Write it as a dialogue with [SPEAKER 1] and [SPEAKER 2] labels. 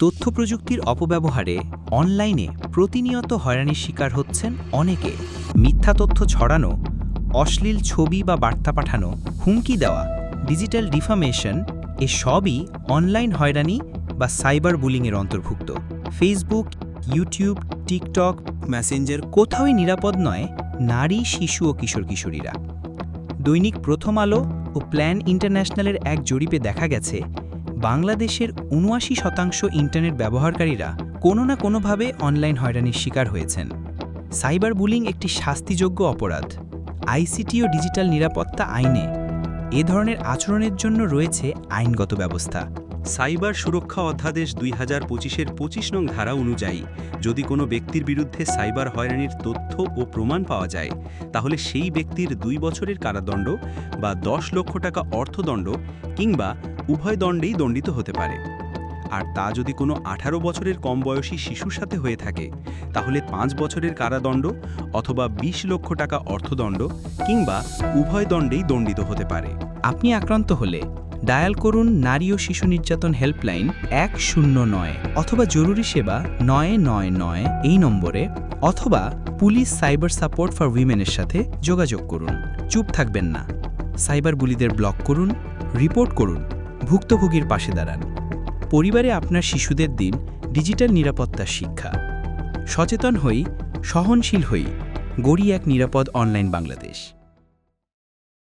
[SPEAKER 1] তথ্য প্রযুক্তির অপব্যবহারে অনলাইনে প্রতিনিয়ত হয়রানির শিকার হচ্ছেন অনেকে। মিথ্যা তথ্য ছড়ানো, অশ্লীল ছবি বা বার্তা পাঠানো, হুমকি দেওয়া, ডিজিটাল ডিফামেশন এসবই অনলাইন হয়রানি বা সাইবার বুলিংয়ের অন্তর্ভুক্ত। ফেসবুক, ইউটিউব, টিকটক, মেসেঞ্জার কোথাওই নিরাপদ নয় নারী, শিশু ও কিশোর-কিশোরীরা। দৈনিক প্রথম আলো ও প্ল্যান ইন্টারন্যাশনালের এক জরিপে দেখা গেছে বাংলাদেশের ৭৯% ইন্টারনেট ব্যবহারকারীরা কোনো না কোনোভাবে অনলাইন হয়রানির শিকার হয়েছেন। সাইবার বুলিং একটি শাস্তিযোগ্য অপরাধ। আইসিটি ও ডিজিটাল নিরাপত্তা আইনে এ ধরনের আচরণের জন্য রয়েছে আইনগত ব্যবস্থা।
[SPEAKER 2] সাইবার সুরক্ষা অধ্যাদেশ ২০২৫-এর ২৫ নং ধারা অনুযায়ী যদি কোনো ব্যক্তির বিরুদ্ধে সাইবার হয়রানির তথ্য ও প্রমাণ পাওয়া যায়, তাহলে সেই ব্যক্তির ২ বছরের কারাদণ্ড বা ১০ লক্ষ টাকা অর্থদণ্ড কিংবা উভয় দণ্ডেই দণ্ডিত হতে পারে। আর তা যদি কোনো ১৮ বছরের কম বয়সী শিশুর সাথে হয়ে থাকে, তাহলে ৫ বছরের কারাদণ্ড অথবা ২০ লক্ষ টাকা অর্থদণ্ড কিংবা উভয় দণ্ডেই দণ্ডিত হতে পারে।
[SPEAKER 1] আপনি আক্রান্ত হলে ডায়াল করুন নারী ও শিশু নির্যাতন হেল্পলাইন ১০৯ অথবা জরুরি সেবা ৯৯৯ এই নম্বরে, অথবা পুলিশ সাইবার সাপোর্ট ফর উইমেনের সাথে যোগাযোগ করুন। চুপ থাকবেন না, সাইবার বুলিদের ব্লক করুন, রিপোর্ট করুন, ভুক্তভোগীর পাশে দাঁড়ান। পরিবারে আপনার শিশুদের দিন ডিজিটাল নিরাপত্তার শিক্ষা। সচেতন হই, সহনশীল হই, গড়ি এক নিরাপদ অনলাইন বাংলাদেশ।